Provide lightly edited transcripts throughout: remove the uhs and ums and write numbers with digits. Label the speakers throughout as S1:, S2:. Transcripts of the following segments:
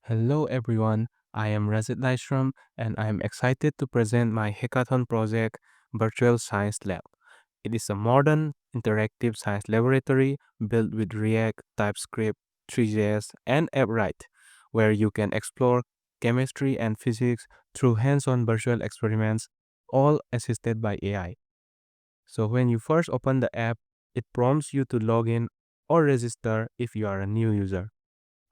S1: Hello everyone, I am Razit Laishram and I am excited to present my hackathon project, Virtual Science Lab. It is a modern, interactive science laboratory built with React, TypeScript, Three.js, and Apprite, where you can explore chemistry and physics through hands-on virtual experiments, all assisted by AI. So when you first open the app, it prompts you to log in or register if you are a new user.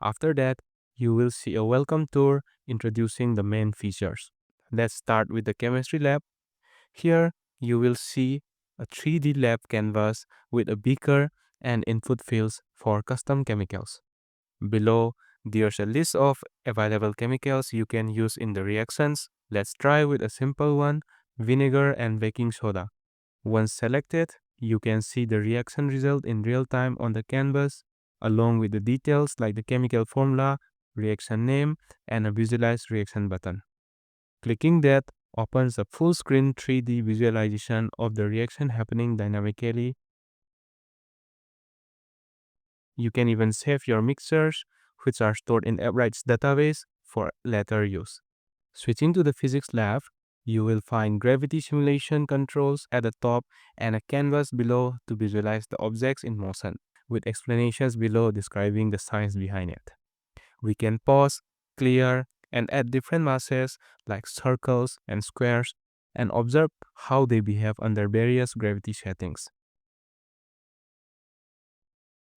S1: After that, you will see a welcome tour introducing the main features. Let's start with the chemistry lab. Here, you will see a 3D lab canvas with a beaker and input fields for custom chemicals. Below, there's a list of available chemicals you can use in the reactions. Let's try with a simple one, vinegar and baking soda. Once selected, you can see the reaction result in real time on the canvas, along with the details like the chemical formula, reaction name, and a visualize reaction button. Clicking that opens a full screen 3D visualization of the reaction happening dynamically. You can even save your mixtures, which are stored in Apprite's database for later use. Switching to the physics lab, you will find gravity simulation controls at the top and a canvas below to visualize the objects in motion, with explanations below describing the science behind it. We can pause, clear, and add different masses like circles and squares and observe how they behave under various gravity settings.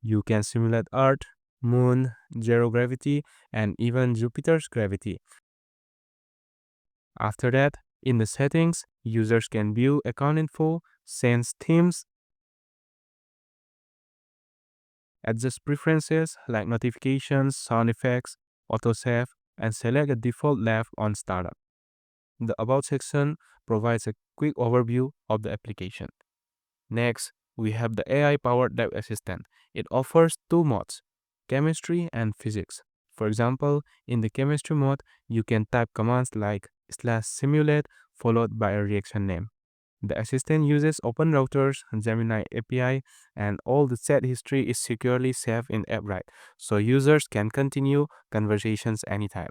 S1: You can simulate Earth, Moon, zero gravity, and even Jupiter's gravity. After that, in the settings, users can view account info, sense themes, adjust preferences like notifications, sound effects, autosave, and select a default lab on startup. The About section provides a quick overview of the application. Next, we have the AI-powered lab assistant. It offers two modes, chemistry and physics. For example, in the chemistry mode, you can type commands like /simulate followed by a reaction name. The assistant uses open routers, Gemini API, and all the chat history is securely saved in Apprite, so users can continue conversations anytime.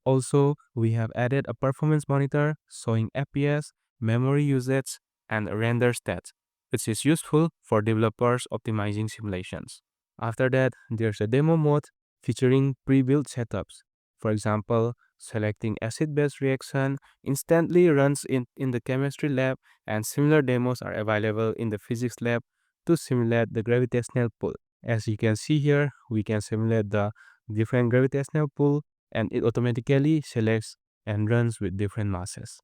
S1: Also, we have added a performance monitor showing FPS, memory usage, and render stats, which is useful for developers optimizing simulations. After that, there's a demo mode featuring pre-built setups. For example, selecting acid-base reaction instantly runs in the chemistry lab, and similar demos are available in the physics lab to simulate the gravitational pull. As you can see here, we can simulate the different gravitational pull and it automatically selects and runs with different masses.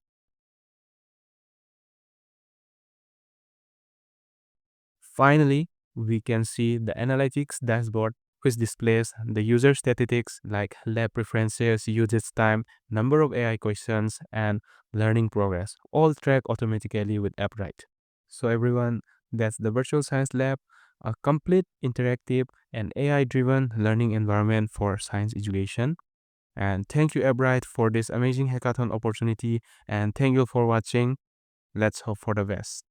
S1: Finally, we can see the analytics dashboard which displays the user statistics like lab preferences, usage time, number of AI questions, and learning progress, all tracked automatically with Apprite. So everyone, that's the Virtual Science Lab, a complete, interactive, and AI-driven learning environment for science education. And thank you, Apprite, for this amazing hackathon opportunity. And thank you for watching. Let's hope for the best.